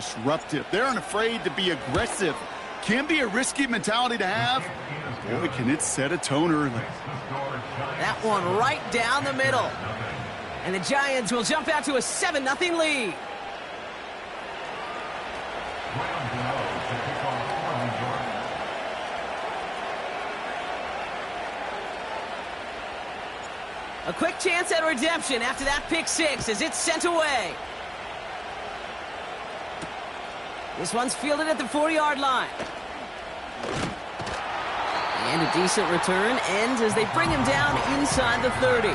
disruptive. They aren't afraid to be aggressive. Can be a risky mentality to have. Boy, can it set a tone early. That one right down the middle. And the Giants will jump out to a 7-0 lead. A quick chance at redemption after that pick six as it's sent away. This one's fielded at the 40-yard line. And a decent return ends as they bring him down inside the 30.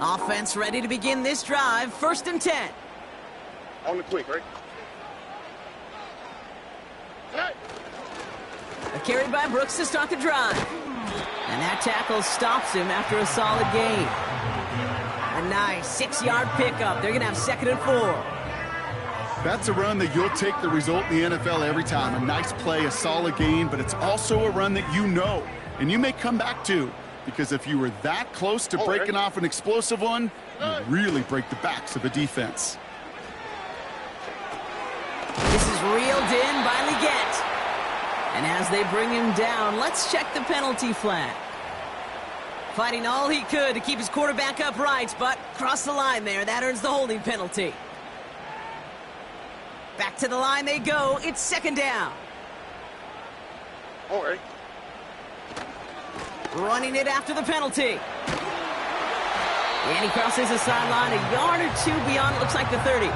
Offense ready to begin this drive. 1st and 10. On the quick, right? A carry by Brooks to start the drive. And that tackle stops him after a solid gain. A nice 6-yard pickup. They're going to have 2nd and 4. That's a run that you'll take the result in the NFL every time. A nice play, a solid gain, but it's also a run that you know, and you may come back to, because if you were that close to breaking off an explosive one, you really break the backs of a defense. This is reeled in by Leggett. And as they bring him down, let's check the penalty flag. Fighting all he could to keep his quarterback upright, but cross the line there. That earns the holding penalty. Back to the line they go. It's 2nd down. All right. Running it after the penalty. And he crosses the sideline a yard or two beyond, it looks like, the 30.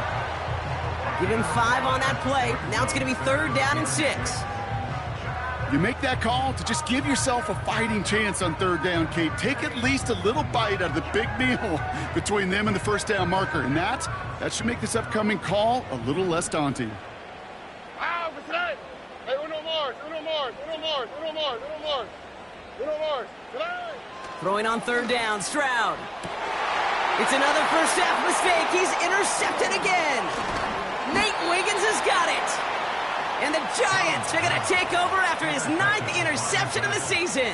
Give him 5 on that play. Now it's going to be 3rd down and 6. You make that call to just give yourself a fighting chance on 3rd down, Kate. Take at least a little bite out of the big meal between them and the 1st down marker. And that should make this upcoming call a little less daunting. Throwing on 3rd down, Stroud. It's another first half mistake. He's intercepted again. Nate Wiggins has got it. And the Giants are going to take over after his 9th interception of the season.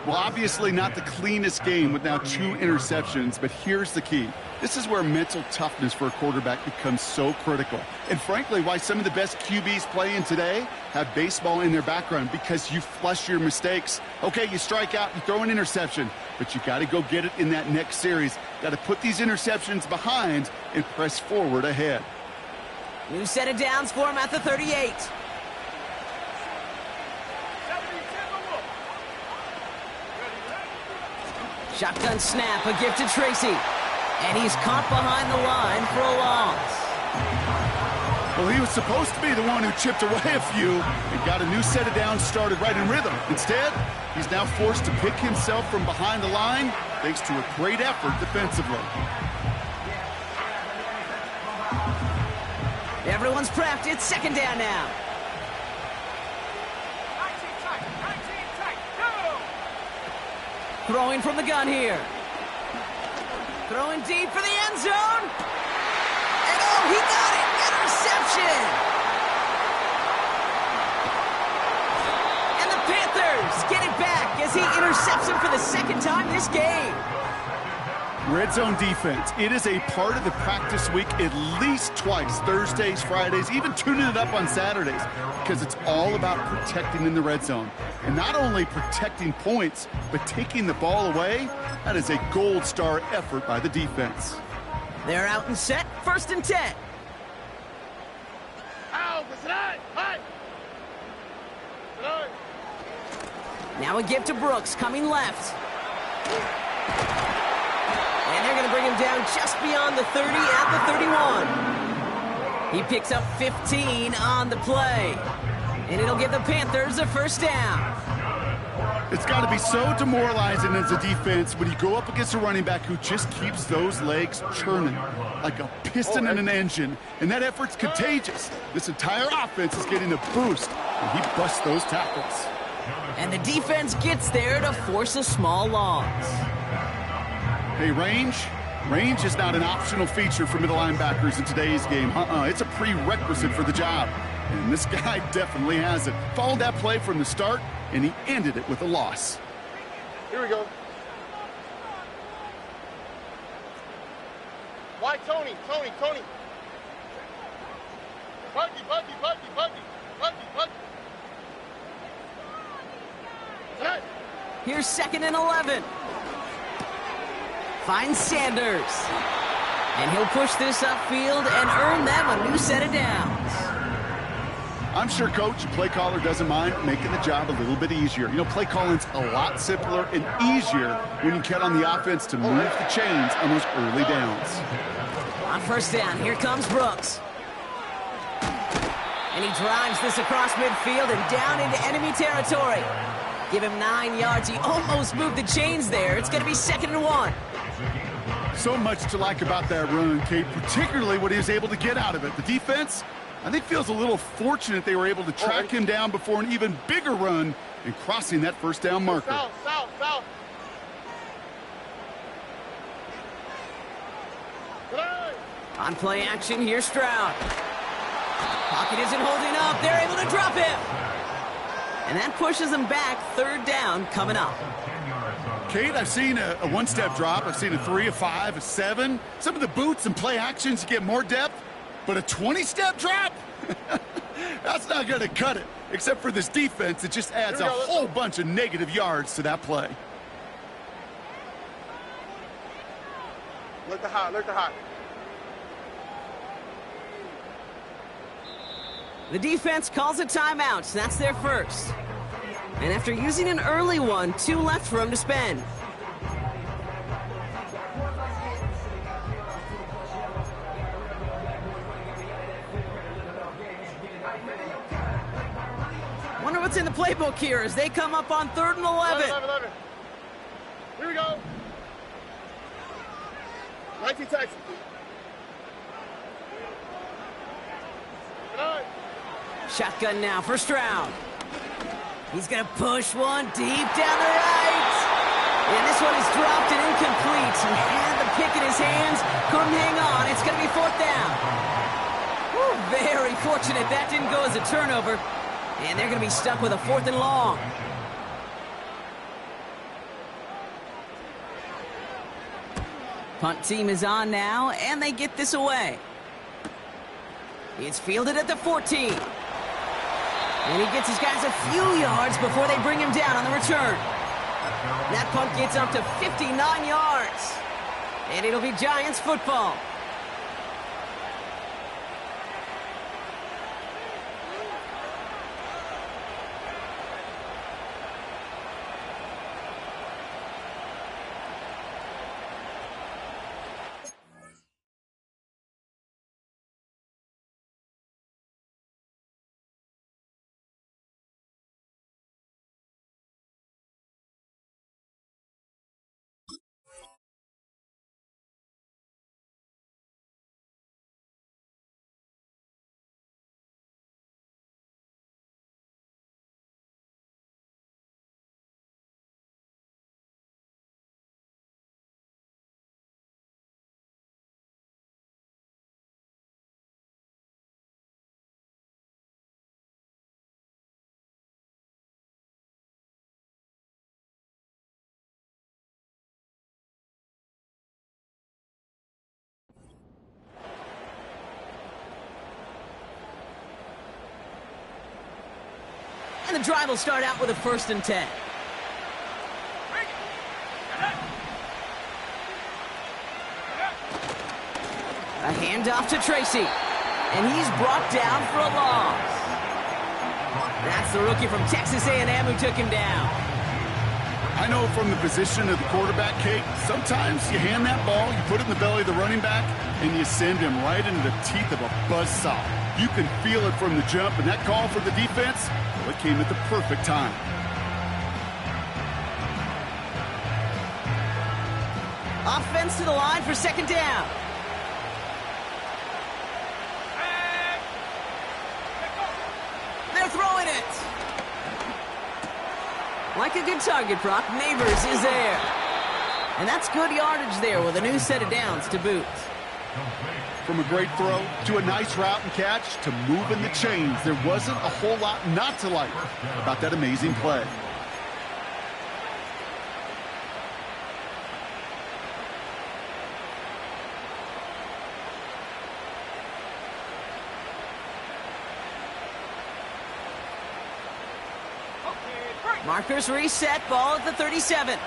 Well, obviously not the cleanest game with now 2 interceptions, but here's the key. This is where mental toughness for a quarterback becomes so critical. And frankly, why some of the best QBs playing today have baseball in their background, because you flush your mistakes. Okay, you strike out, you throw an interception, but you got to go get it in that next series. Got to put these interceptions behind and press forward ahead. New set of downs for him at the 38. Shotgun snap, a gift to Tracy. And he's caught behind the line for a loss. Well, he was supposed to be the one who chipped away a few and got a new set of downs started right in rhythm. Instead, he's now forced to pick himself from behind the line thanks to a great effort defensively. Everyone's prepped. It's 2nd down now. Throwing from the gun here. Throwing deep for the end zone. And oh, he got it! Interception! And the Panthers get it back as he intercepts him for the 2nd time this game. Red zone defense. It is a part of the practice week at least twice, Thursdays, Fridays, even tuning it up on Saturdays, because it's all about protecting in the red zone. And not only protecting points, but taking the ball away. That is a gold star effort by the defense. They're out and set. 1st and 10. Now a give to Brooks, coming left. And they're going to bring him down just beyond the 30 at the 31. He picks up 15 on the play. And it'll give the Panthers a 1st down. It's got to be so demoralizing as a defense when you go up against a running back who just keeps those legs churning like a piston in an engine. And that effort's contagious. This entire offense is getting a boost, and he busts those tackles. And the defense gets there to force a small loss. Hey, range is not an optional feature for middle linebackers in today's game. It's a prerequisite for the job. And this guy definitely has it. Followed that play from the start, and he ended it with a loss. Here we go. Why Tony? Tony. Buggy. Hey. Here's 2nd and 11. Finds Sanders. And he'll push this upfield and earn them a new set of downs. I'm sure Coach, play caller, doesn't mind making the job a little bit easier. You know, play calling's a lot simpler and easier when you count on the offense to move the chains on those early downs. On 1st down, here comes Brooks. And he drives this across midfield and down into enemy territory. Give him 9 yards. He almost moved the chains there. It's going to be 2nd and 1. So much to like about that run, Kate, particularly what he was able to get out of it. The defense, I think, feels a little fortunate they were able to track him down before an even bigger run and crossing that 1st down marker. South. On play action, here's Stroud. Pocket isn't holding up. They're able to drop him. And that pushes them back. 3rd down coming up. Kate, I've seen a one-step drop. I've seen a 3, a 5, a 7. Some of the boots and play actions, you get more depth. But a 20-step drop? That's not going to cut it. Except for this defense, it just adds a whole bunch of negative yards to that play. Look the hot. The defense calls a timeout. That's their first. And after using an early one, 2 left for him to spend. Wonder what's in the playbook here as they come up on 3rd and 11. 11. Here we go. 19 Texas. Shotgun now for Stroud. He's going to push one deep down the right. And this one is dropped and incomplete. He had the pick in his hands, couldn't hang on. It's going to be 4th down. Woo, very fortunate that didn't go as a turnover. And they're going to be stuck with a 4th and long. Punt team is on now, and they get this away. It's fielded at the 14. And he gets his guys a few yards before they bring him down on the return. That punt gets up to 59 yards. And it'll be Giants football. And the drive will start out with a 1st and 10. A handoff to Tracy. And he's brought down for a loss. That's the rookie from Texas A&M who took him down. I know from the position of the quarterback, Kate, sometimes you hand that ball, you put it in the belly of the running back, and you send him right into the teeth of a buzzsaw. You can feel it from the jump, and that call for the defense, well, it came at the perfect time. Offense to the line for 2nd down. They're throwing it. Like a good target, Brock, Neighbors is there. And that's good yardage there with a new set of downs to boot. From a great throw to a nice route and catch to moving the chains, there wasn't a whole lot not to like about that amazing play. Markers reset, ball at the 37.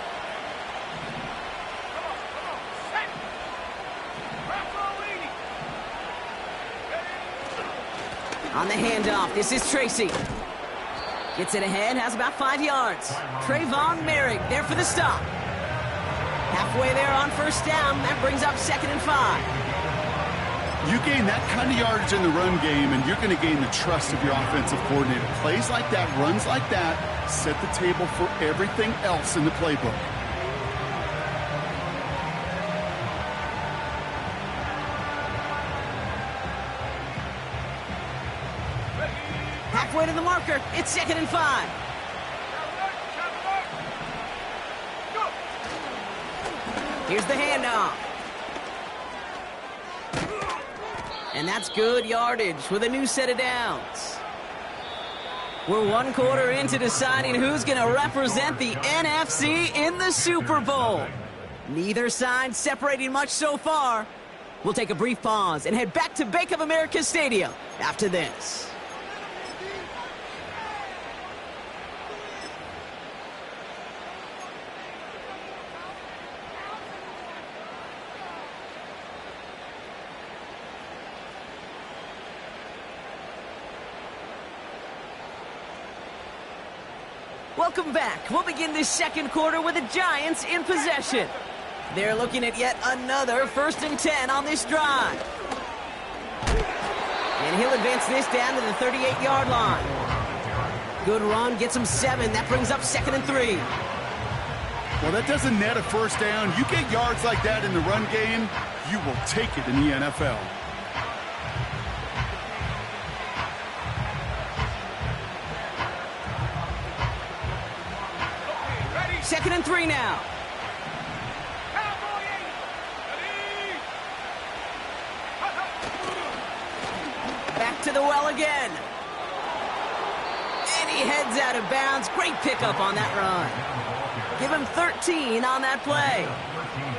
On the handoff, this is Tracy. Gets it ahead, has about 5 yards. Trayvon Merrick there for the stop. Halfway there on first down, that brings up 2nd and 5. You gain that kind of yardage in the run game, and you're going to gain the trust of your offensive coordinator. Plays like that, runs like that, set the table for everything else in the playbook. Halfway to the marker, it's 2nd and 5. Here's the handoff. And that's good yardage with a new set of downs. We're 1 quarter into deciding who's going to represent the NFC in the Super Bowl. Neither side separating much so far. We'll take a brief pause and head back to Bank of America Stadium after this. Welcome back. We'll begin this second quarter with the Giants in possession. They're looking at yet another 1st and 10 on this drive. And he'll advance this down to the 38-yard line. Good run, gets him 7. That brings up 2nd and 3. Well, that doesn't net a first down. You get yards like that in the run game, you will take it in the NFL. 2nd and 3 now. Back to the well again. And he heads out of bounds. Great pickup on that run. Give him 13 on that play.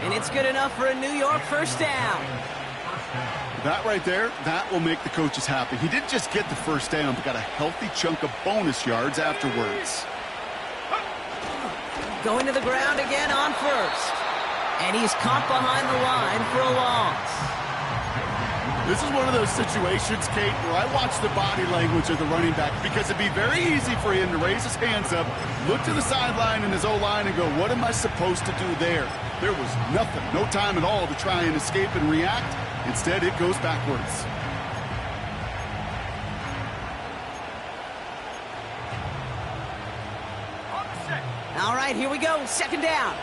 And it's good enough for a New York first down. That right there, that will make the coaches happy. He didn't just get the first down, but got a healthy chunk of bonus yards afterwards. Going to the ground again on first. And he's caught behind the line for a loss. This is one of those situations, Kate, where I watch the body language of the running back because it'd be very easy for him to raise his hands up, look to the sideline and his O-line and go, what am I supposed to do there? There was nothing, no time at all to try and escape and react. Instead, it goes backwards. All right, here we go. 2nd down.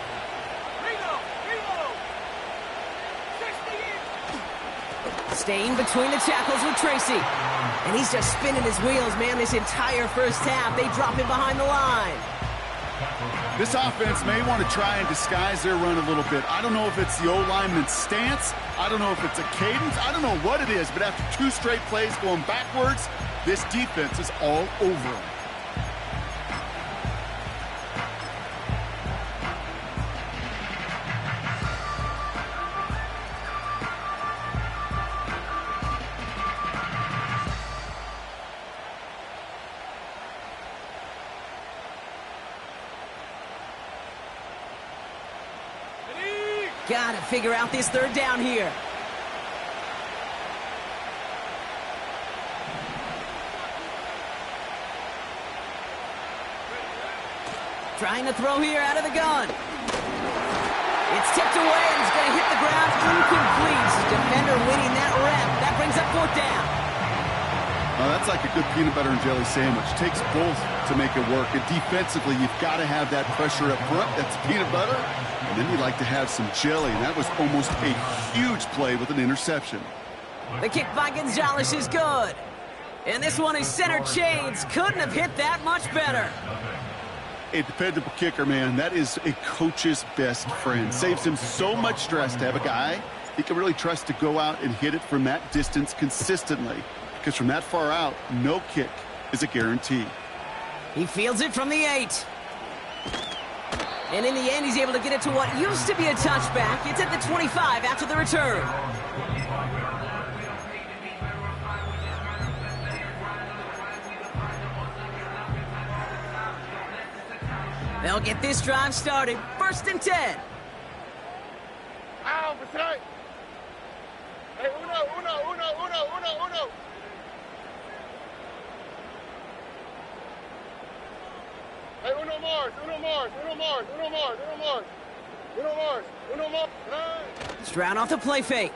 Staying between the tackles with Tracy. And he's just spinning his wheels, man, this entire first half. They drop him behind the line. This offense may want to try and disguise their run a little bit. I don't know if it's the O-lineman's stance. I don't know if it's a cadence. I don't know what it is, but after 2 straight plays going backwards, this defense is all over them. Got to figure out this 3rd down here. Trying to throw here out of the gun. It's tipped away and it's going to hit the ground incomplete. Defender winning that rep. That brings up 4th down. That's like a good peanut butter and jelly sandwich. Takes both to make it work. And defensively, you've got to have that pressure up front. That's peanut butter. And then you like to have some jelly. And that was almost a huge play with an interception. The kick by Gonzalez is good. And this one is center chains. Couldn't have hit that much better. A dependable kicker, man. That is a coach's best friend. Saves him so much stress to have a guy he can really trust to go out and hit it from that distance consistently, because from that far out, no kick is a guarantee. He fields it from the 8. And in the end, he's able to get it to what used to be a touchback. It's at the 25 after the return. They'll get this drive started. 1st and 10. Ow, beside. Hey, uno. Hey, uno more. Stroud off the play fake.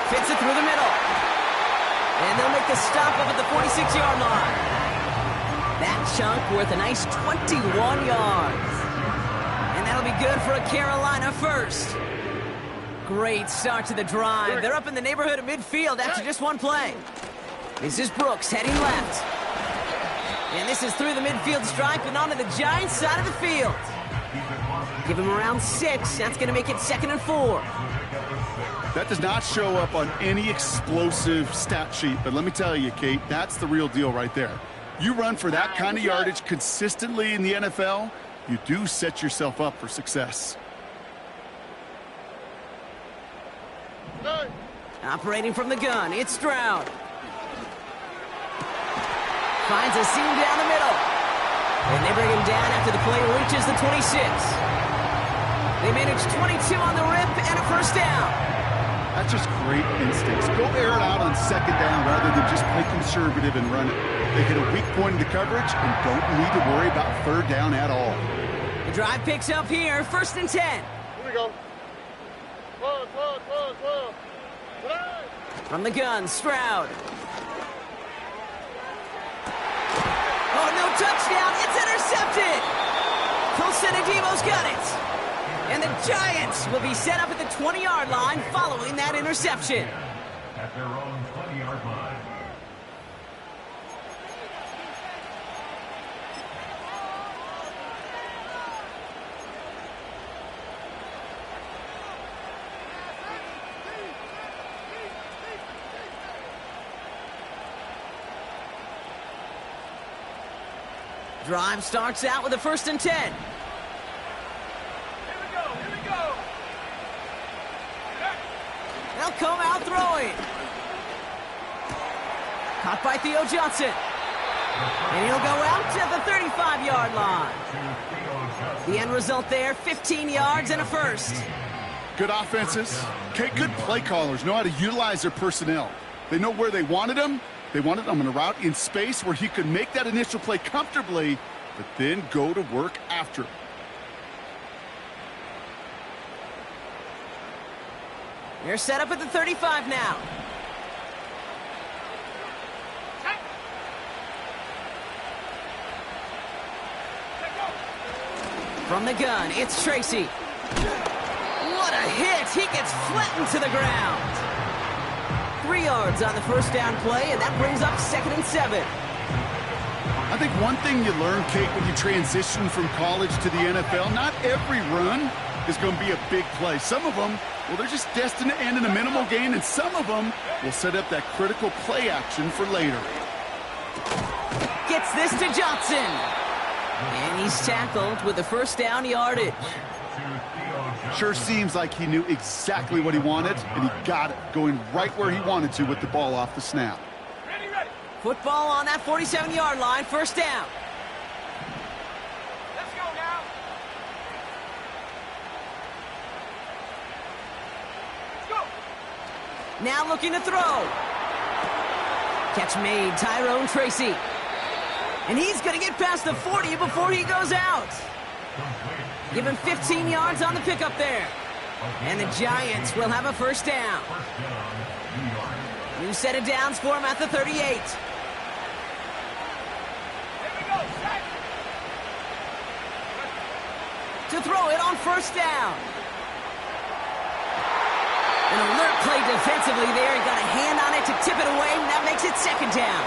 Fits it through the middle. And they'll make the stop up at the 46-yard line. That chunk worth a nice 21 yards. And that'll be good for a Carolina first. Great start to the drive. They're up in the neighborhood of midfield after just one play. This is Brooks heading left. And this is through the midfield stripe and onto the Giants side of the field. Give him around 6. That's going to make it 2nd and 4. That does not show up on any explosive stat sheet, but let me tell you, Kate, that's the real deal right there. You run for that kind of yardage consistently in the NFL, you do set yourself up for success. Operating from the gun, it's Stroud. Finds a seam down the middle. And they bring him down after the play reaches the 26. They manage 22 on the rip and a 1st down. That's just great instincts. Go air it out on 2nd down rather than just play conservative and run it. They hit a weak point in the coverage and don't need to worry about 3rd down at all. The drive picks up here, 1st and 10. Here we go. Close. From the gun, Stroud. Oh, no touchdown. It's intercepted. Colsenadivo's got it. And the Giants will be set up at the 20-yard line following that interception. At their own 20-yard line. Drive starts out with a 1st and 10. Here we go. They'll come out throwing. Caught by Theo Johnson. And he'll go out at the 35-yard line. The end result there, 15 yards and a 1st. Good offenses. Okay, good play callers know how to utilize their personnel. They know where they wanted them. They wanted him on a route in space where he could make that initial play comfortably, but then go to work after. They're set up at the 35 now. From the gun, it's Tracy. What a hit! He gets flattened to the ground. 3 yards on the 1st down play, and that brings up 2nd and 7. I think one thing you learn, Kate, when you transition from college to the NFL, not every run is going to be a big play. Some of them, well, they're just destined to end in a minimal gain, and some of them will set up that critical play action for later. Gets this to Johnson. And he's tackled with the 1st down yardage. Sure seems like he knew exactly what he wanted, and he got it, going right where he wanted to with the ball off the snap. Ready. Football on that 47-yard line, 1st down. Let's go now. Let's go. Now looking to throw. Catch made, Tyrone Tracy. And he's going to get past the 40 before he goes out. Give him 15 yards on the pickup there. And the Giants will have a 1st down. New set of downs for him at the 38. Here we go. To throw it on 1st down. An alert play defensively there. He got a hand on it to tip it away. That makes it 2nd down.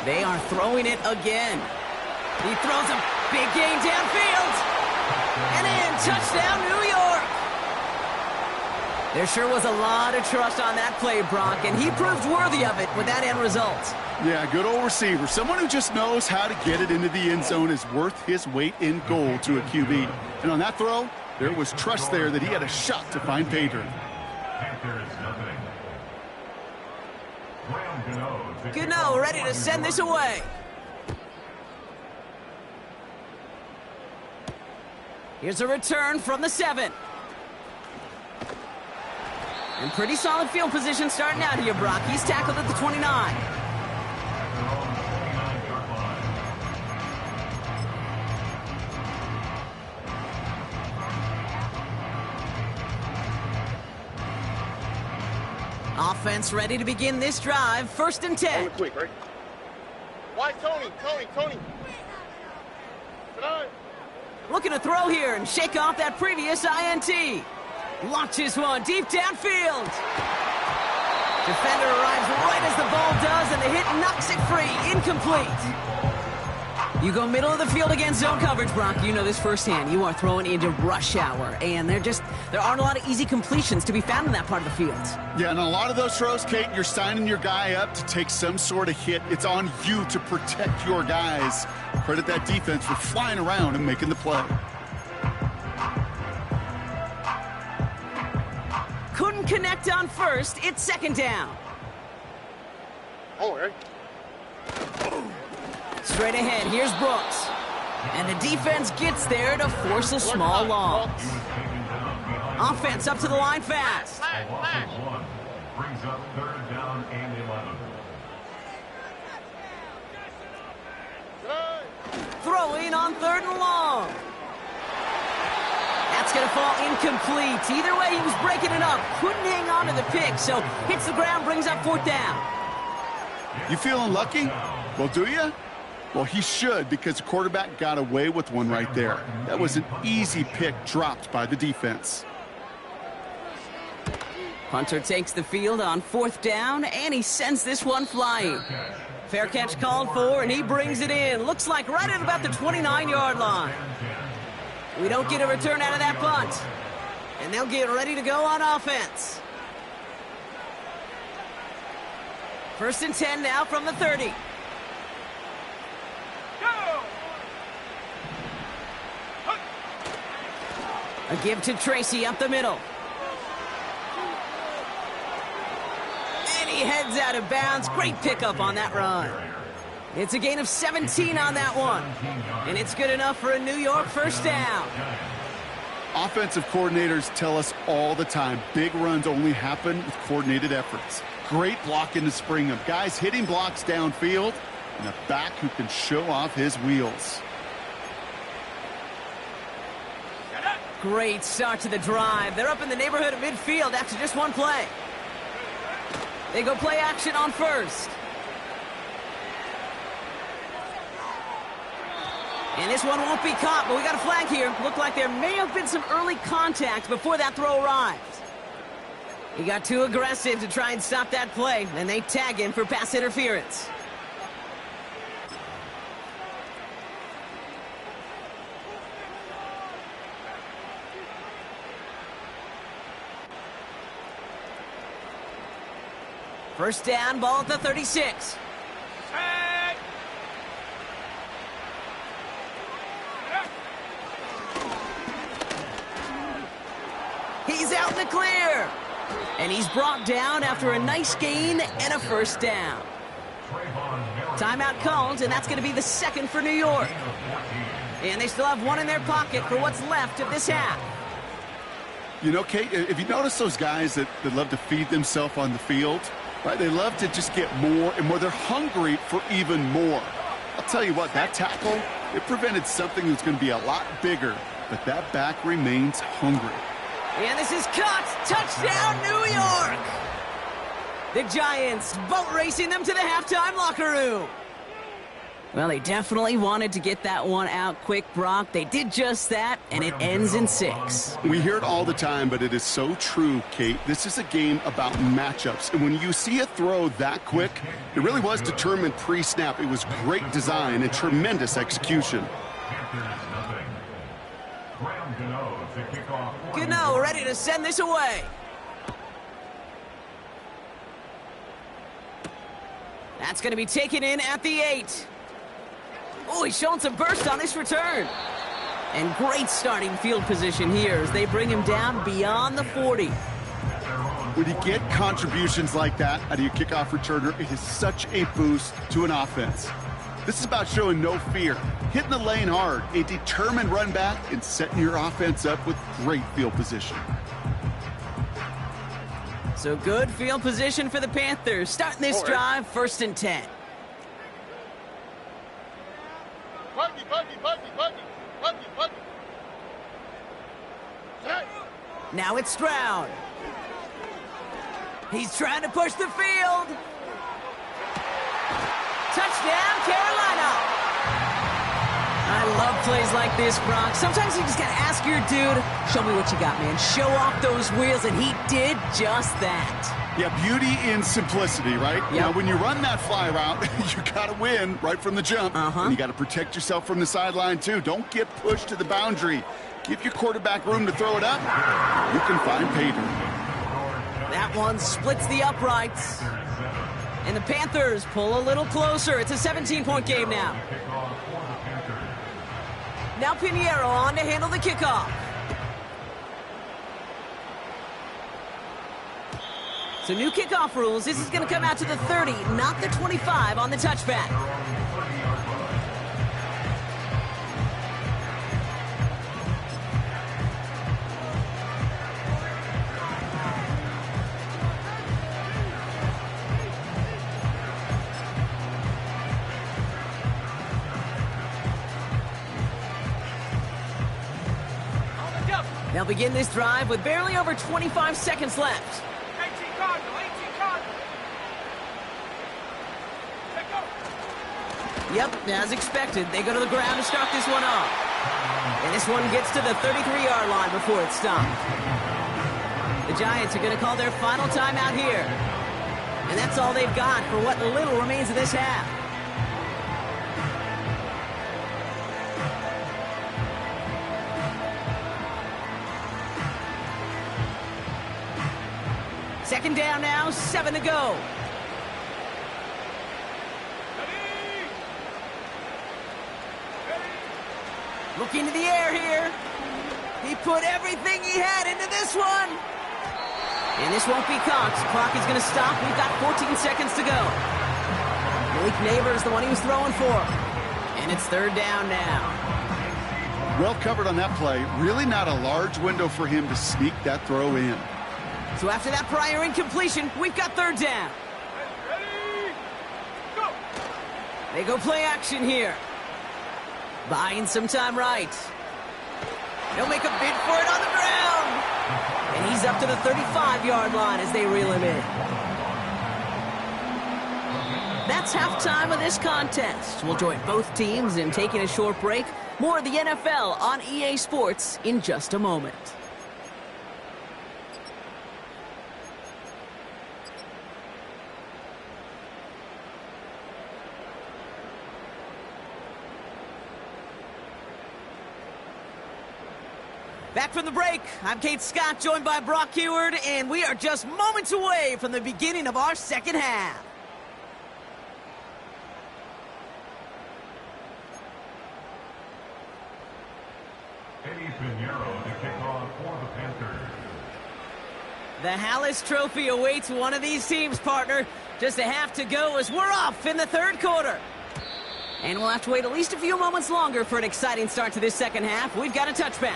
They are throwing it again. He throws a big game downfield. And in, touchdown, New York. There sure was a lot of trust on that play, Brock, and he proved worthy of it with that end result. Yeah, good old receiver. Someone who just knows how to get it into the end zone is worth his weight in gold to a QB. And on that throw, there was trust there that he had a shot to find pay dirt. Gano ready to send this away. Here's a return from the 7. And pretty solid field position starting out here, Brock. He's tackled at the 29. Offense ready to begin this drive. 1st and 10. Quick, right? Why Tony? Looking to throw here and shake off that previous INT. Launches one deep downfield. Defender arrives right as the ball does, and the hit knocks it free. Incomplete. You go middle of the field against zone coverage, Brock. You know this firsthand. You are throwing into rush hour, and there aren't a lot of easy completions to be found in that part of the field. Yeah, and a lot of those throws, Kate, you're signing your guy up to take some sort of hit. It's on you to protect your guys. Credit that defense for flying around and making the play. Couldn't connect on 1st. It's 2nd down. Oh, right. Straight ahead, here's Brooks. And the defense gets there to force a small loss. Offense up to the line fast. Brings up 3rd down and 11. Throwing on 3rd and long. That's going to fall incomplete. Either way, he was breaking it up. Couldn't hang on to the pick, so hits the ground, brings up 4th down. You feeling lucky? Well, do you? Well, he should, because the quarterback got away with one right there. That was an easy pick dropped by the defense. Hunter takes the field on 4th down, and he sends this one flying. Fair catch called for, and he brings it in. Looks like right at about the 29-yard line. We don't get a return out of that punt. And they'll get ready to go on offense. 1st and 10 now from the 30. A give to Tracy up the middle. And he heads out of bounds. Great pickup on that run. It's a gain of 17 on that one. And it's good enough for a New York 1st down. Offensive coordinators tell us all the time, big runs only happen with coordinated efforts. Great block in the spring of guys hitting blocks downfield and a back who can show off his wheels. Great start to the drive. They're up in the neighborhood of midfield after just one play. They go play action on 1st. And this one won't be caught, but we got a flag here. Looked like there may have been some early contact before that throw arrived. He got too aggressive to try and stop that play, and they tag him for pass interference. First down, ball at the 36. He's out in the clear. And he's brought down after a nice gain and a 1st down. Timeout called, and that's going to be the 2nd for New York. And they still have one in their pocket for what's left of this half. You know, Kate, if you notice those guys that love to feed themselves on the field, right? They love to just get more and more. They're hungry for even more. I'll tell you what, that tackle, it prevented something that's going to be a lot bigger, but that back remains hungry. And this is caught. Touchdown, New York. The Giants boat racing them to the halftime locker room. Well, they definitely wanted to get that one out quick, Brock. They did just that, and it ends in 6. We hear it all the time, but it is so true, Kate. This is a game about matchups. And when you see a throw that quick, it really was determined pre-snap. It was great design and tremendous execution. Gano ready to send this away. That's going to be taken in at the 8. Oh, he's showing some burst on this return. And great starting field position here as they bring him down beyond the 40. When you get contributions like that out of your kickoff returner, it is such a boost to an offense. This is about showing no fear, hitting the lane hard, a determined run back, and setting your offense up with great field position. So good field position for the Panthers. Starting this drive, 1st and 10. Buggy. Set. Now it's Stroud. He's trying to push the field. Touchdown, Carolina. I love plays like this, Brock. Sometimes you just got to ask your dude, show me what you got, man. Show off those wheels, and he did just that. Yeah, beauty in simplicity, right? Yep. Now, when you run that fly route, you got to win right from the jump. And you got to protect yourself from the sideline, too. Don't get pushed to the boundary. Give your quarterback room to throw it up. You can find pay dirt. That one splits the uprights. And the Panthers pull a little closer. It's a 17-point game now. Now Pinheiro on to handle the kickoff. So new kickoff rules. This is going to come out to the 30, not the 25 on the touchback. They'll begin this drive with barely over 25 seconds left. 18 Cardinal. Take go. Yep, as expected, they go to the ground to start this one off. And this one gets to the 33-yard line before it's stopped. The Giants are going to call their final timeout here. And that's all they've got for what little remains of this half. Second down now, 7 to go. Look into the air here. He put everything he had into this one. And this won't be caught. Clock is going to stop. We've got 14 seconds to go. Malik Neighbors, the one he was throwing for. And it's 3rd down now. Well covered on that play. Really not a large window for him to sneak that throw in. So after that prior incompletion, we've got 3rd down. Ready, go. They go play action here. Buying some time right. They'll make a bid for it on the ground. And he's up to the 35-yard line as they reel him in. That's halftime of this contest. We'll join both teams in taking a short break. More of the NFL on EA Sports in just a moment. Back from the break, I'm Kate Scott, joined by Brock Heward, and we are just moments away from the beginning of our second half. Eddie Pinheiro to kick off for the Panthers. The Hallis Trophy awaits one of these teams, partner. Just a half to go as we're off in the 3rd quarter. And we'll have to wait at least a few moments longer for an exciting start to this second half. We've got a touchback.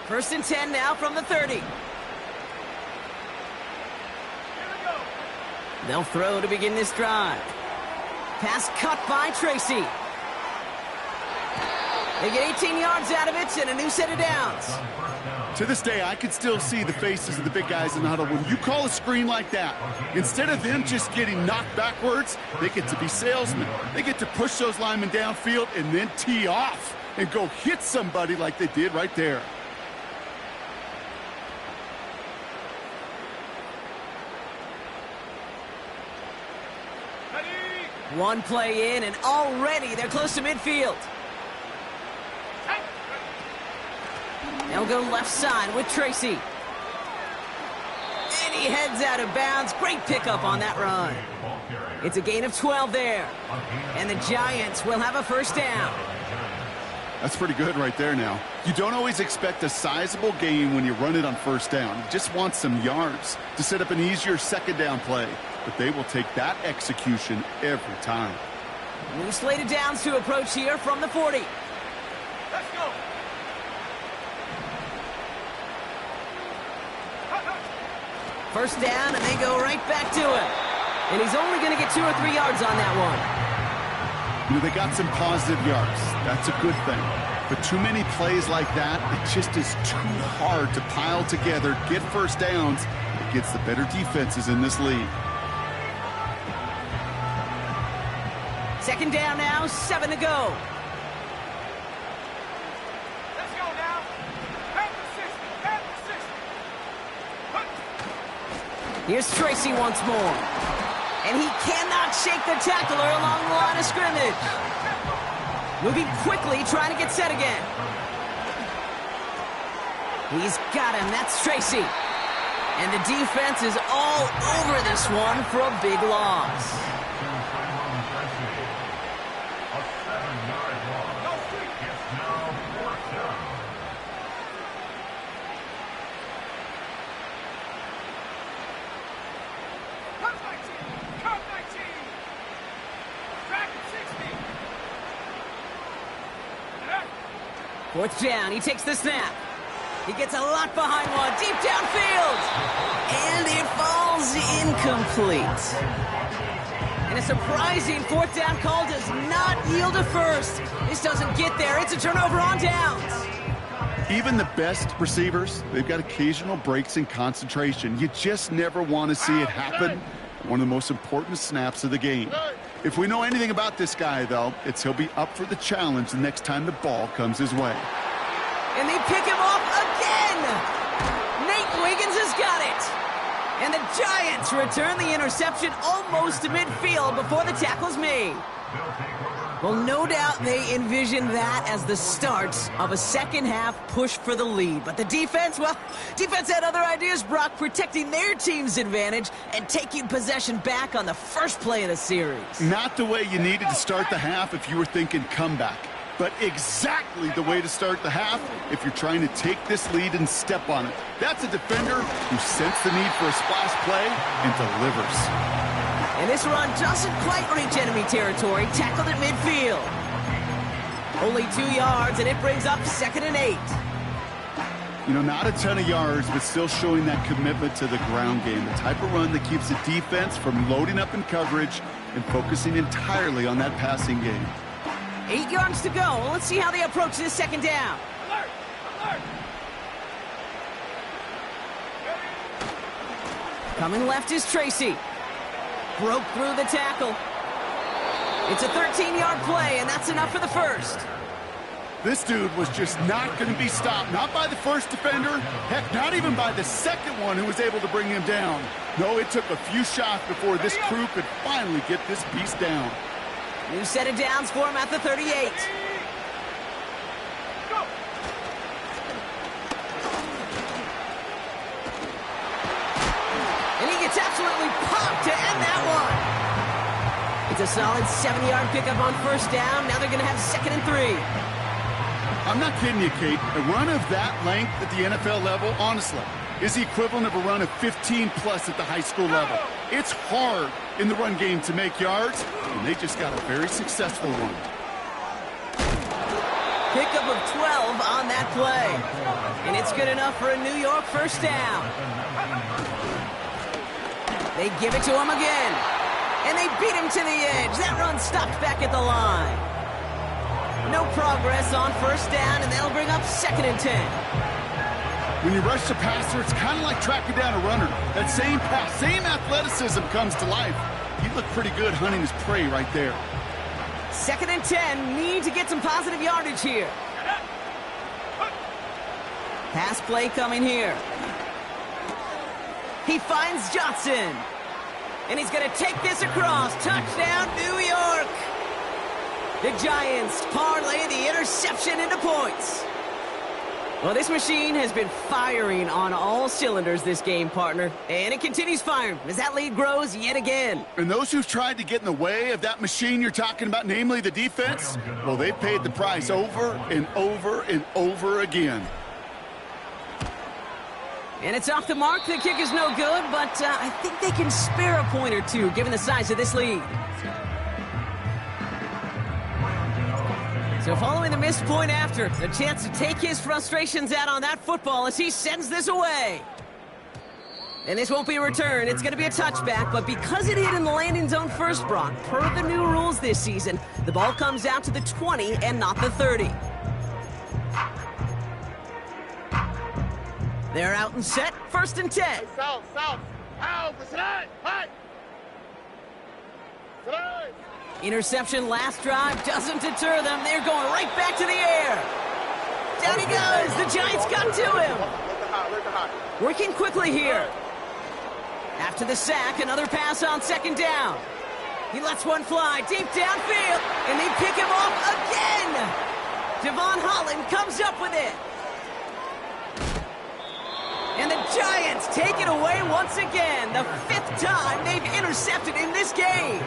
First and 10 now from the 30. They'll throw to begin this drive. Pass cut by Tracy. They get 18 yards out of it and a new set of downs. To this day, I can still see the faces of the big guys in the huddle. When you call a screen like that, instead of them just getting knocked backwards, they get to be salesmen. They get to push those linemen downfield and then tee off and go hit somebody like they did right there. One play in, and already they're close to midfield. They'll go left side with Tracy. And he heads out of bounds. Great pickup on that run. It's a gain of 12 there. And the Giants will have a first down. That's pretty good right there now. You don't always expect a sizable gain when you run it on first down. You just want some yards to set up an easier second down play. But they will take that execution every time. New slate of downs to approach here from the 40. Let's go. First down, and they go right back to it. And he's only going to get 2 or 3 yards on that one. You know, they got some positive yards. That's a good thing. But too many plays like that, it just is too hard to pile together, get first downs against the better defenses in this league. Second down now, 7 to go. Let's go now. At the 60. Here's Tracy once more. And he cannot shake the tackler along the line of scrimmage. Moving quickly, trying to get set again. He's got him. That's Tracy. And the defense is all over this one for a big loss. Fourth down, he takes the snap. He gets a lot behind one, deep downfield. And it falls incomplete. And a surprising fourth down call does not yield a first. This doesn't get there. It's a turnover on downs. Even the best receivers, they've got occasional breaks in concentration. You just never want to see it happen. One of the most important snaps of the game. If we know anything about this guy, though, it's he'll be up for the challenge the next time the ball comes his way. And they pick him off again! Nate Wiggins has got it! And the Giants return the interception almost to midfield before the tackle's made. Well, no doubt they envisioned that as the start of a second-half push for the lead. But the defense, well, defense had other ideas, Brock, protecting their team's advantage and taking possession back on the first play of the series. Not the way you needed to start the half if you were thinking comeback, but exactly the way to start the half if you're trying to take this lead and step on it. That's a defender who sensed the need for a splash play and delivers. And this run doesn't quite reach enemy territory, tackled at midfield. Only 2 yards, and it brings up 2nd and 8. You know, not a ton of yards, but still showing that commitment to the ground game. The type of run that keeps the defense from loading up in coverage and focusing entirely on that passing game. 8 yards to go. Well, let's see how they approach this second down. Alert! Alert! Coming left is Tracy. Broke through the tackle. It's a 13-yard play, and that's enough for the first. This dude was just not going to be stopped. Not by the first defender. Heck, not even by the second one who was able to bring him down. No, it took a few shots before this crew could finally get this beast down. New set of downs for him at the 38. Go! And he gets absolutely popped to end that one. It's a solid 7-yard pickup on first down. Now they're going to have 2nd and 3. I'm not kidding you, Kate. A run of that length at the NFL level, honestly, is the equivalent of a run of 15-plus at the high school level. It's hard in the run game to make yards, and they just got a very successful one. Pickup of 12 on that play. And it's good enough for a New York first down. They give it to him again. And they beat him to the edge. That run stopped back at the line. no progress on first down, and that'll bring up 2nd and 10. When you rush the passer, it's kind of like tracking down a runner. That same pass, same athleticism comes to life. He looked pretty good hunting his prey right there. 2nd and 10, need to get some positive yardage here. Pass play coming here. He finds Johnson. And he's going to take this across. Touchdown, New York. The Giants parlay the interception into points. Well, this machine has been firing on all cylinders this game, partner. And it continues firing as that lead grows yet again. And those who've tried to get in the way of that machine you're talking about, namely the defense, well, they've paid the price over and over and over again. And it's off the mark. The kick is no good, but I think they can spare a point or two given the size of this lead. So following the missed point after, a chance to take his frustrations out on that football as he sends this away. And this won't be a return. It's going to be a touchback, but because it hit in the landing zone first, Brock, per the new rules this season, the ball comes out to the 20 and not the 30. They're out and set, 1st and 10. South. Out. Hi. Interception last drive doesn't deter them. They're going right back to the air. Down he goes. The Giants got to him. Working quickly here. After the sack, another pass on 2nd down. He lets one fly deep downfield, and they pick him off again. Devon Holland comes up with it. And the Giants take it away once again. The 5th time they've intercepted in this game.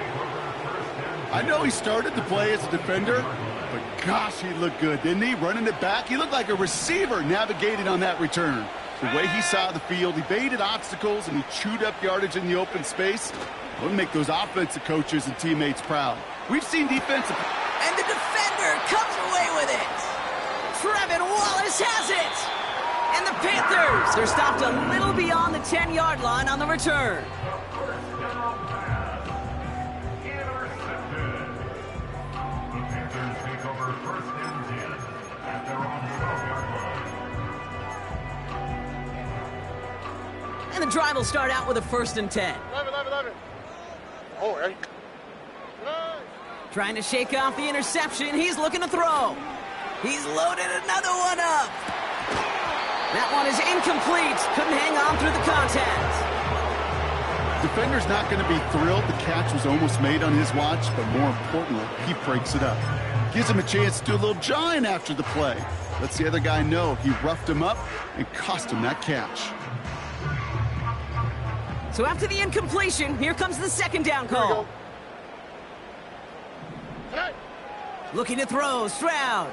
I know he started the play as a defender, but gosh, he looked good, didn't he? Running it back, he looked like a receiver navigating on that return. The way he saw the field, he baited obstacles, and he chewed up yardage in the open space. Will make those offensive coaches and teammates proud. We've seen defensive... And the defender comes away with it. Trevin Wallace has it. And the Panthers, they're stopped a little beyond the 10-yard line on the return. And the drive will start out with a 1st and 10. 11. Oh, right. Trying to shake off the interception. He's looking to throw. He's loaded another one up. That one is incomplete. Couldn't hang on through the contact. Defender's not going to be thrilled the catch was almost made on his watch, but more importantly, he breaks it up. Gives him a chance to do a little jawing after the play. Lets the other guy know he roughed him up and cost him that catch. So after the incompletion, here comes the 2nd down call. Looking to throw, Stroud.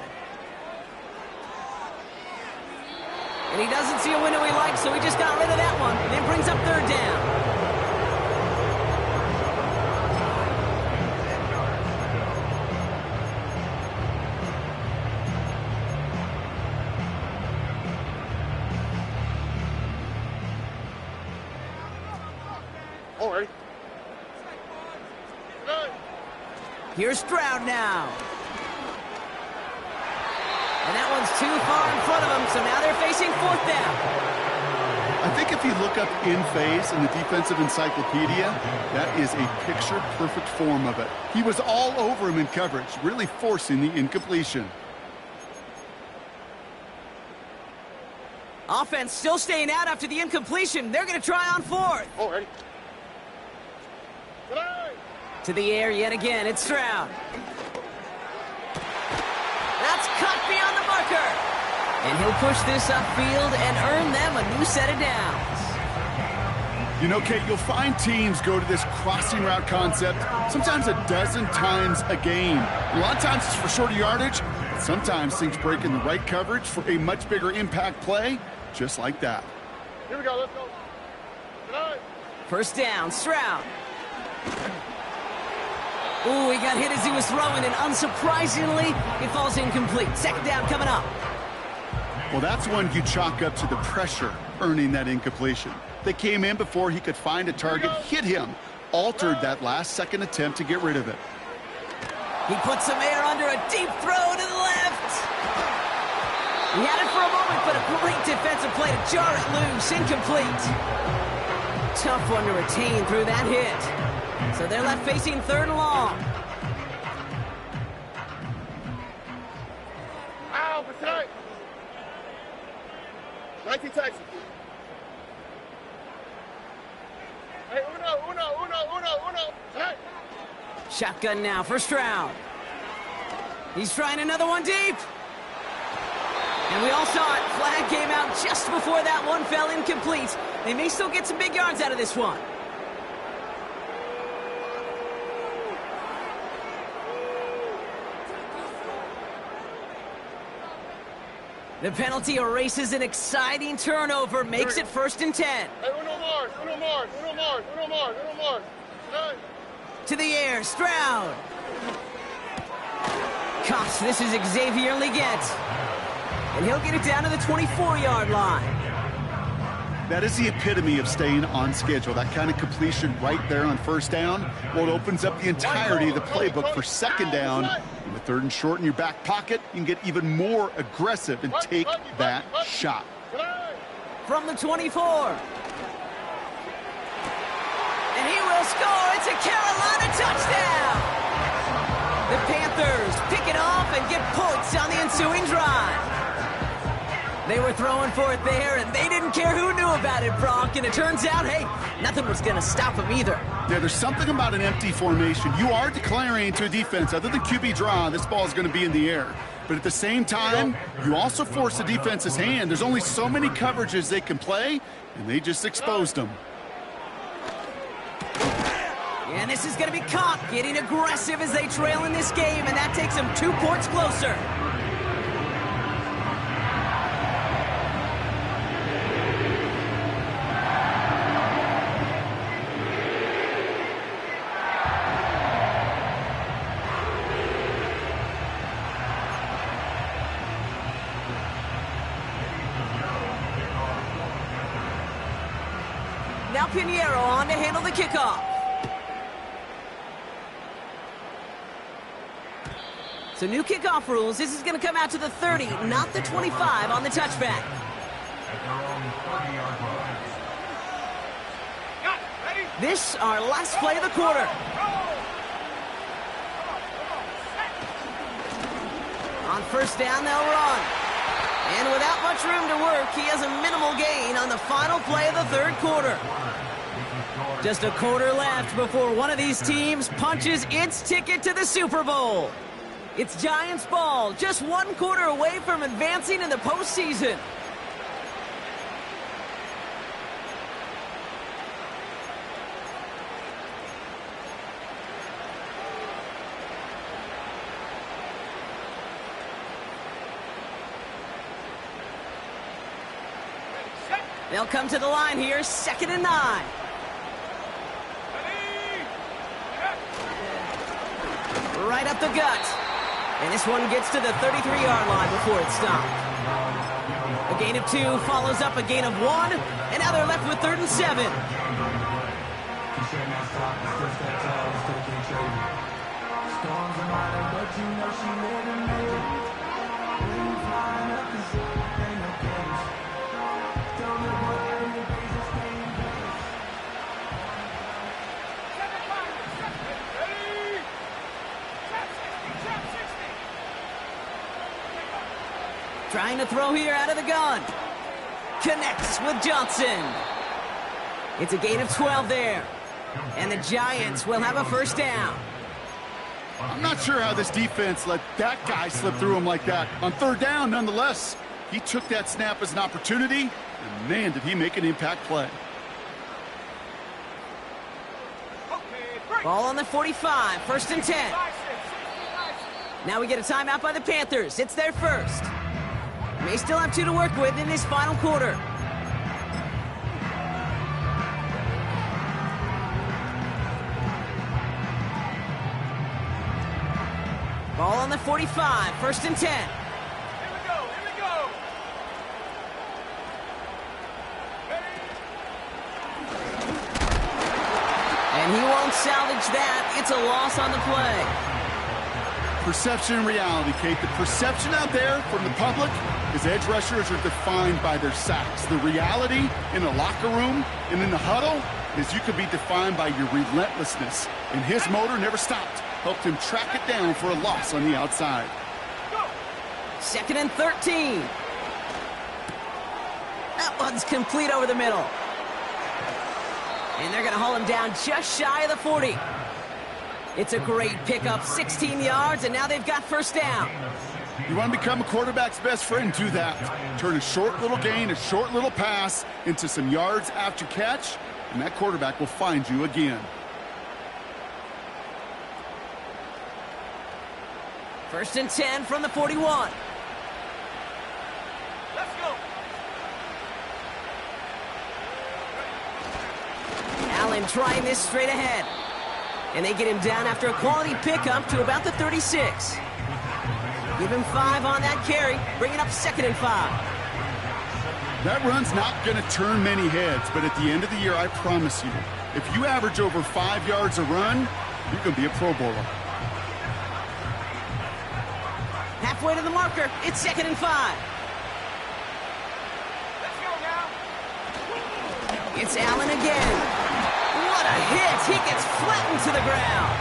And he doesn't see a window he likes, so he just got rid of that one. And then brings up 3rd down. Here's Stroud now. And that one's too far in front of him, so now they're facing 4th down. I think if you look up in phase in the defensive encyclopedia, that is a picture-perfect form of it. He was all over him in coverage, really forcing the incompletion. Offense still staying out after the incompletion. They're going to try on 4th. Oh, ready. To the air yet again. It's Stroud. That's cut beyond the marker. And he'll push this upfield and earn them a new set of downs. You know, Kate, you'll find teams go to this crossing route concept sometimes a dozen times a game. A lot of times it's for shorter yardage, but sometimes things break in the right coverage for a much bigger impact play, just like that. Here we go, let's go. 1st down, Stroud. Ooh, he got hit as he was throwing, and unsurprisingly, it falls incomplete. 2nd down coming up. Well, that's one you chalk up to the pressure earning that incompletion. They came in before he could find a target, hit him, altered that last-second attempt to get rid of it. He puts some air under a deep throw to the He had it for a moment, but a great defensive play to jar it loose. Incomplete. Tough one to retain through that hit. So they're left facing 3rd and long. Ow, what's that? 19 Texas. Hey, uno. Hey. Shotgun now for Stroud. He's trying another one deep. And we all saw it. Flag came out just before that one fell incomplete. They may still get some big yards out of this one. The penalty erases an exciting turnover, makes it 1st and 10. Hey, uno more. Hey. To the air, Stroud. Gosh, this is Xavier Leggett. And he'll get it down to the 24-yard line. That is the epitome of staying on schedule. That kind of completion right there on 1st down. Well, it opens up the entirety of the playbook for 2nd down. In the 3rd and short in your back pocket, you can get even more aggressive and take that shot. From the 24. And he will score. It's a Carolina touchdown. The Panthers pick it off and get points on the ensuing drive. They were throwing for it there, and they didn't care who knew about it, Brock. And it turns out, hey, nothing was going to stop them either. Yeah, there's something about an empty formation. You are declaring to a defense, other than QB draw, this ball is going to be in the air. But at the same time, you also force the defense's hand. There's only so many coverages they can play, and they just exposed them. And this is going to be caught, getting aggressive as they trail in this game, and that takes them 2 points closer. Now Pinheiro on to handle the kickoff. So new kickoff rules. This is going to come out to the 30, not the 25 on the touchback. This, our last play of the quarter. On 1st down, they'll run. And without much room to work, he has a minimal gain on the final play of the 3rd quarter. Just a quarter left before one of these teams punches its ticket to the Super Bowl. It's Giants ball, just 1 quarter away from advancing in the postseason. They'll come to the line here, 2nd and 9. Right up the gut. And this one gets to the 33-yard line before it's stopped. A gain of 2 follows up a gain of 1, and now they're left with 3rd and 7. Trying to throw here out of the gun. Connects with Johnson. It's a gain of 12 there. And the Giants will have a 1st down. I'm not sure how this defense let that guy slip through him like that. On 3rd down, nonetheless, he took that snap as an opportunity, and man, did he make an impact play. Ball on the 45, 1st and 10. Now we get a timeout by the Panthers. It's their 1st. May still have 2 to work with in this final quarter. Ball on the 45, 1st and 10. Here we go. And he won't salvage that. It's a loss on the play. Perception and reality, Kate. The perception out there from the public is edge rushers are defined by their sacks. The reality in the locker room and in the huddle is you could be defined by your relentlessness. And his motor never stopped. Helped him track it down for a loss on the outside. 2nd and 13. That one's complete over the middle. And they're going to haul him down just shy of the 40. It's a great pickup, 16 yards, and now they've got first down. You want to become a quarterback's best friend, do that. Turn a short little gain, a short little pass into some yards after catch, and that quarterback will find you again. First and 10 from the 41. Let's go. Allen trying this straight ahead. And they get him down after a quality pickup to about the 36. Give him 5 on that carry, bringing up 2nd and 5. That run's not going to turn many heads, but at the end of the year, I promise you, if you average over 5 yards a run, you're going to be a Pro Bowler. Halfway to the marker, it's 2nd and 5. Let's go now. It's Allen again. What a hit! He gets flattened to the ground.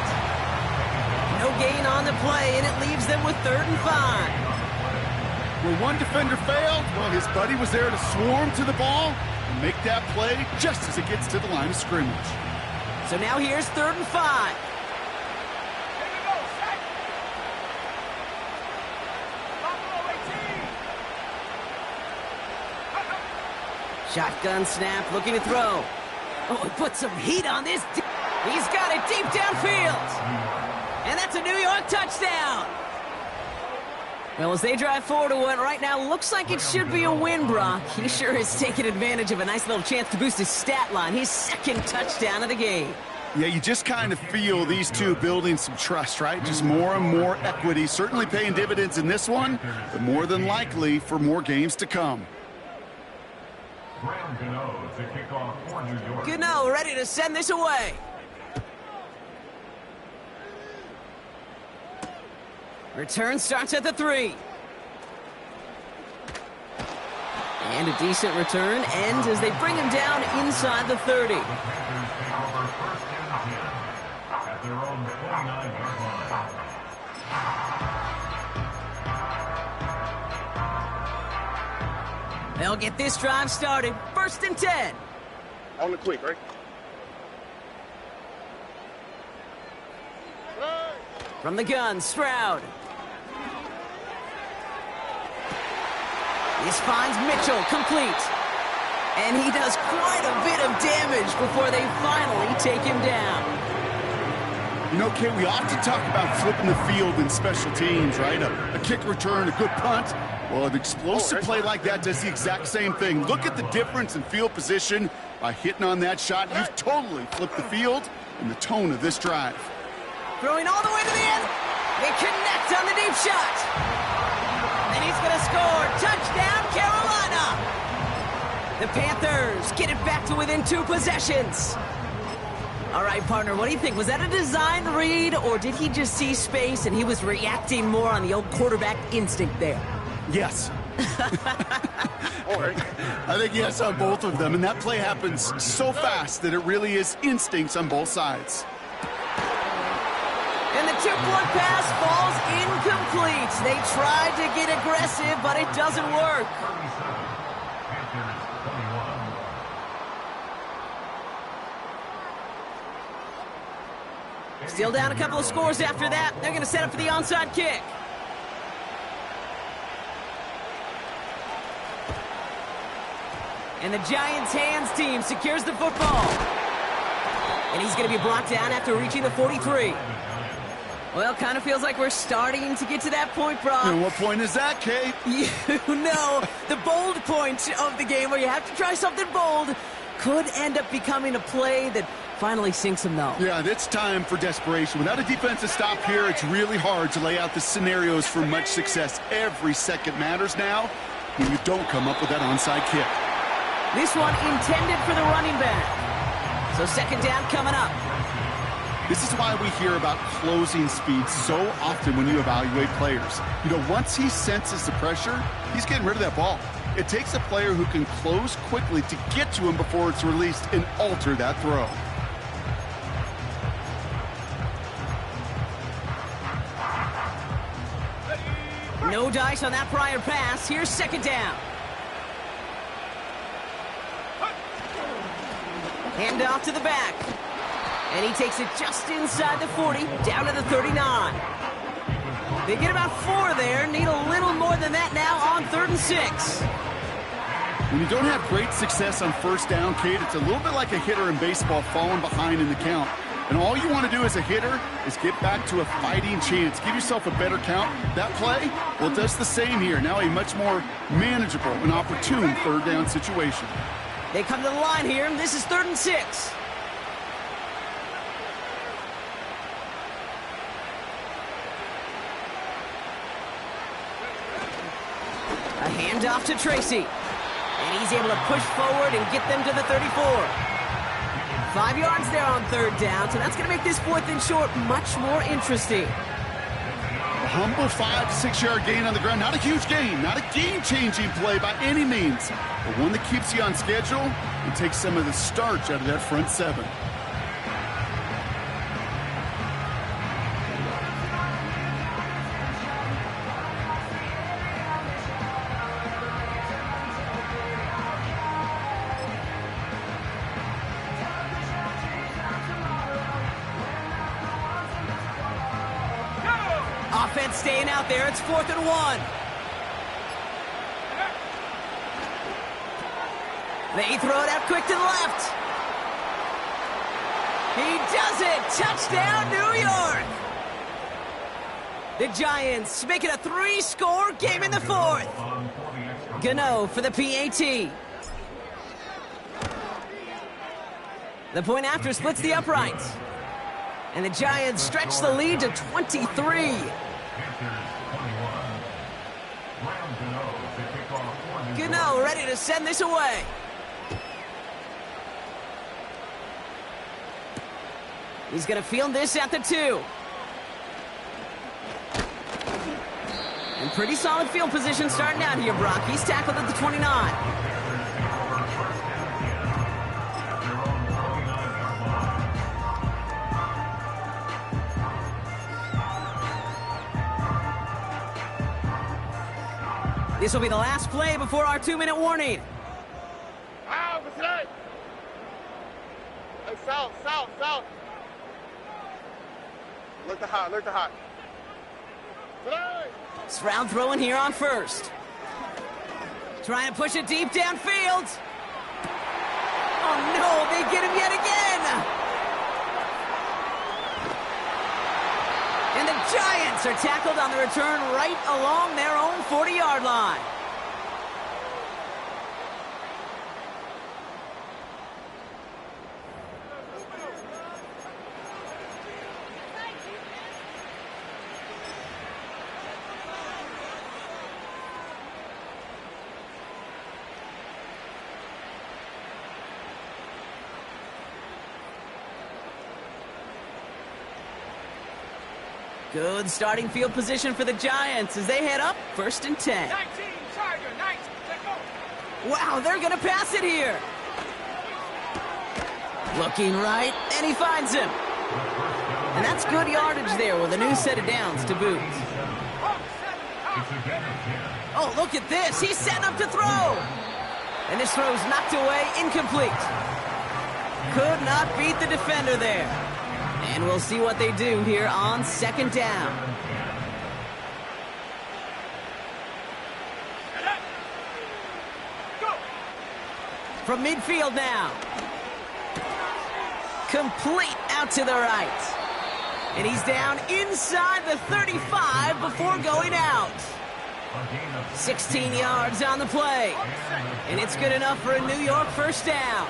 No gain on the play, and it leaves them with 3rd and 5. Where one defender failed, well, his buddy was there to swarm to the ball and make that play just as it gets to the line of scrimmage. So now here's 3rd and 5. Here we go, sack. Buffalo 18. Shotgun snap, looking to throw. Oh, he put some heat on this. He's got it deep downfield. And that's a New York touchdown. Well, as they drive forward to what right now looks like it should be a win, Brock, he sure is taking advantage of a nice little chance to boost his stat line. His 2nd touchdown of the game. Yeah, you just kind of feel these two building some trust, right? Just more and more equity. Certainly paying dividends in this one, but more than likely for more games to come. To kick off for New York. Gano ready to send this away. Return starts at the 3. And a decent return ends as they bring him down inside the 30. At their own 29-yard line. They'll get this drive started. 1st and 10. On the quick, right? Right. From the gun, Stroud. This finds Mitchell, complete. And he does quite a bit of damage before they finally take him down. You know, Kate, we often talk about flipping the field in special teams, right? A kick return, a good punt. Well, an explosive play like that does the exact same thing. Look at the difference in field position by hitting on that shot. You've totally flipped the field and the tone of this drive. Throwing all the way to the end. They connect on the deep shot. And he's going to score. Touchdown, Carolina. The Panthers get it back to within 2 possessions. All right, partner, what do you think? Was that a design read, or did he just see space and he was reacting more on the old quarterback instinct there? Yes. I think yes on both of them, and that play happens so fast that it really is instincts on both sides. And the 2-point pass falls incomplete. They tried to get aggressive, but it doesn't work. Still down a couple of scores after that. They're going to set up for the onside kick. And the Giants' hands team secures the football. And he's going to be brought down after reaching the 43. Well, kind of feels like we're starting to get to that point, Brock. And what point is that, Kate? You know, the bold point of the game where you have to try something bold could end up becoming a play that finally sinks him, though. Yeah, it's time for desperation. Without a defensive stop here, it's really hard to lay out the scenarios for much success. Every second matters now when you don't come up with that onside kick. This one intended for the running back. So 2nd down coming up. This is why we hear about closing speed so often when you evaluate players. You know, once he senses the pressure, he's getting rid of that ball. It takes a player who can close quickly to get to him before it's released and alter that throw. No dice on that prior pass. Here's second down. Hand off to the back. And he takes it just inside the 40, down to the 39. They get about 4 there. Need a little more than that now on 3rd and 6. When you don't have great success on first down, Kate, it's a little bit like a hitter in baseball falling behind in the count. And all you want to do as a hitter is get back to a fighting chance. Give yourself a better count. That play, well, it does the same here. Now a much more manageable and opportune 3rd down situation. They come to the line here, and this is 3rd and 6. A handoff to Tracy. And he's able to push forward and get them to the 34. 5 yards there on 3rd down, so that's going to make this 4th and short much more interesting. A humble 5-6 yard gain on the ground. Not a huge gain, not a game-changing play by any means, but one that keeps you on schedule and takes some of the starch out of that front 7. Offense staying out there. It's 4th and 1. They throw it out quick to the left. He does it. Touchdown, New York. The Giants make it a 3-score game in the 4th. Gano for the PAT. The point after splits the uprights. And the Giants stretch the lead to 23. Gano ready to send this away. He's going to field this at the 2. And pretty solid field position starting out here, Brock. He's tackled at the 29. This will be the last play before our 2-minute warning. Hey, south. Look the hot. Stroud throwing here on 1st. Trying to push it deep downfield. Oh no, they get him yet again. And the Giants are tackled on the return right along their own 40-yard line. Good starting field position for the Giants as they head up 1st and 10. 19, Tiger, 19, let's go. Wow, they're going to pass it here. Looking right, and he finds him. And that's good yardage there with a new set of downs to boot. Oh, look at this. He's setting up to throw. And this throw's knocked away, incomplete. Could not beat the defender there. And we'll see what they do here on 2nd down. From midfield now. Complete out to the right. And he's down inside the 35 before going out. 16 yards on the play. And it's good enough for a New York 1st down.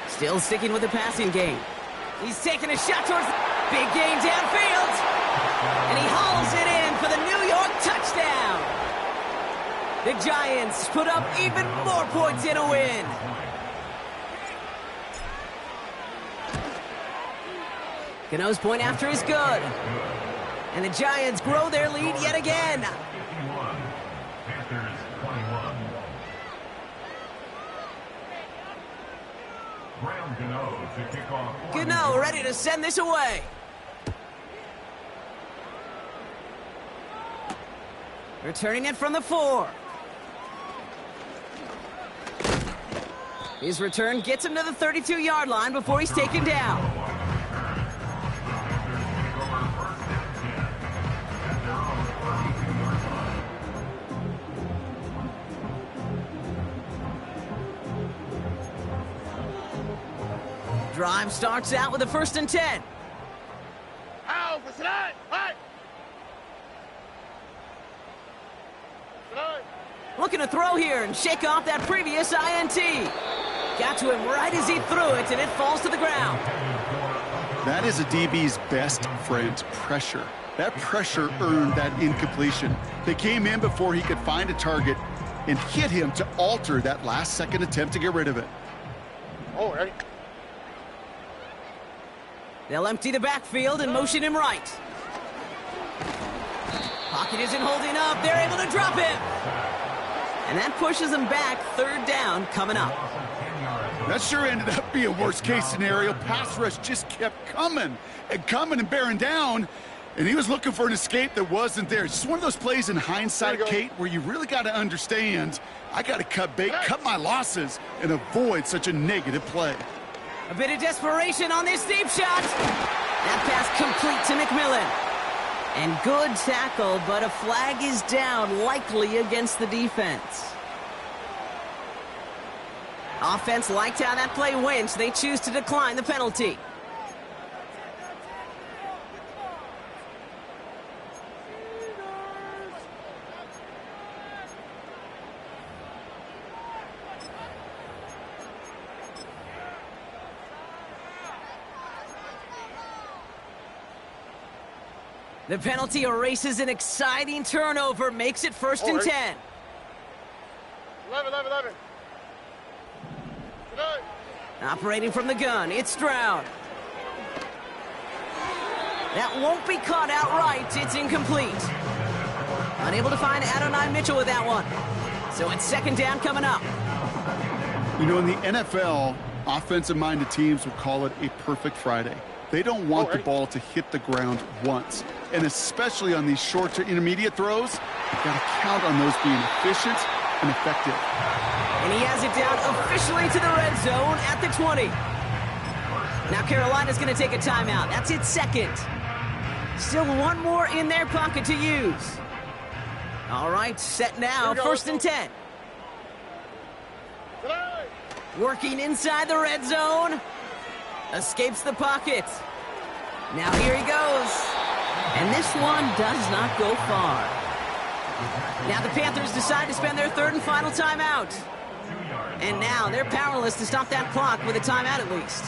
Still sticking with the passing game. He's taking a shot towards the big gain downfield. And he hauls it in for the New York touchdown. The Giants put up even more points in a win. Gano's point after is good. And the Giants grow their lead yet again. 51. Panthers 21. Graham Gano to kick off. Gano ready to send this away. Returning it from the 4. His return gets him to the 32-yard line before he's taken down. Drive starts out with a 1st and 10. Ow, what's that? Hey! Looking to throw here and shake off that previous INT. Got to him right as he threw it, and it falls to the ground. That is a DB's best friend, pressure. That pressure earned that incompletion. They came in before he could find a target and hit him to alter that last-second attempt to get rid of it. Oh, ready? They'll empty the backfield and motion him right. Pocket isn't holding up. They're able to drop him. And that pushes him back. 3rd down coming up. That sure ended up being a worst-case scenario. Pass rush just kept coming and bearing down. And he was looking for an escape that wasn't there. It's just one of those plays in hindsight, Kate, where you really got to understand, I got to cut bait, cut my losses, and avoid such a negative play. A bit of desperation on this deep shot. That pass complete to McMillan. And good tackle, but a flag is down, likely against the defense. Offense liked how that play went. They choose to decline the penalty. The penalty erases an exciting turnover, makes it 1st and 10. 11. Operating from the gun, it's Stroud. That won't be caught outright. It's incomplete. Unable to find Adonai Mitchell with that one. So it's 2nd down coming up. You know, in the NFL, offensive-minded teams would call it a perfect Friday. They don't want the ball to hit the ground once. And especially on these short to intermediate throws, you've got to count on those being efficient and effective. And he has it down officially to the red zone at the 20. Now Carolina's going to take a timeout. That's its 2nd. Still one more in their pocket to use. All right, set now, 1st and 10. Working inside the red zone. Escapes the pocket. Now here he goes. And this one does not go far. Now the Panthers decide to spend their 3rd and final timeout. And now they're powerless to stop that clock with a timeout at least.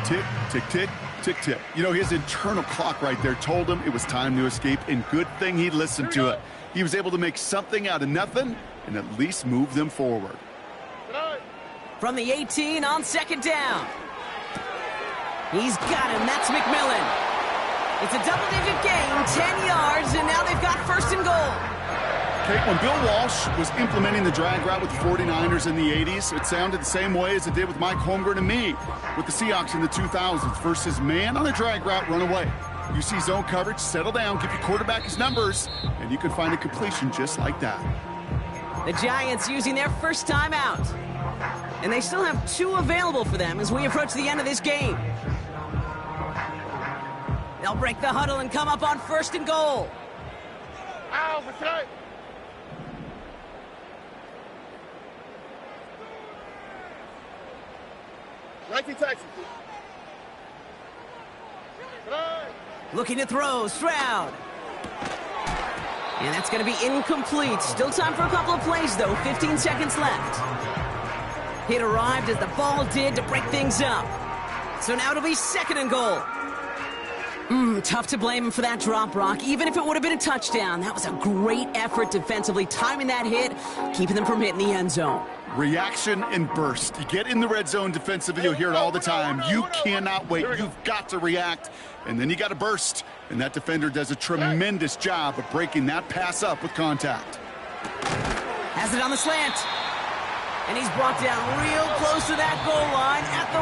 Tick, tick, tick, tick, tick. You know, his internal clock right there told him it was time to escape, and good thing he listened to it. He was able to make something out of nothing and at least move them forward. From the 18 on 2nd down. He's got him. That's McMillan. It's a double-digit gain, 10 yards, and now they've got 1st and goal. Okay, when Bill Walsh was implementing the drag route with the 49ers in the 80s, it sounded the same way as it did with Mike Holmgren and me with the Seahawks in the 2000s versus man on a drag route, run away. You see zone coverage, settle down, give your quarterback his numbers, and you can find a completion just like that. The Giants using their 1st timeout. And they still have 2 available for them as we approach the end of this game. They'll break the huddle and come up on 1st and goal. Ow, what's that? Texas. Looking to throw, Stroud. And that's going to be incomplete. Still time for a couple of plays, though. 15 seconds left. Hit arrived as the ball did to break things up. So now it'll be 2nd and goal. Tough to blame him for that drop, Brock. Even if it would have been a touchdown, that was a great effort defensively, timing that hit, keeping them from hitting the end zone. Reaction and burst. You get in the red zone defensively, you'll hear it all the time. You cannot wait. You've got to react, and then you got to burst. And that defender does a tremendous job of breaking that pass up with contact. Has it on the slant. And he's brought down real close to that goal line at the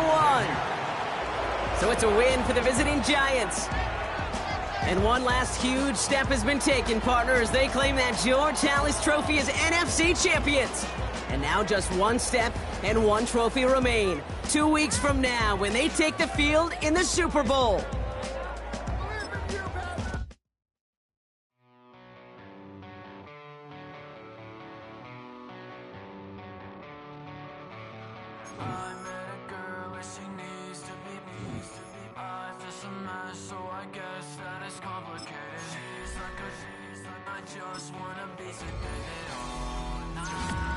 1. So it's a win for the visiting Giants. And one last huge step has been taken, partner, as they claim that George Halas Trophy as NFC champions. And now just one step and one trophy remain. 2 weeks from now when they take the field in the Super Bowl. So I guess that it's complicated. She's like I just wanna be sedated all night.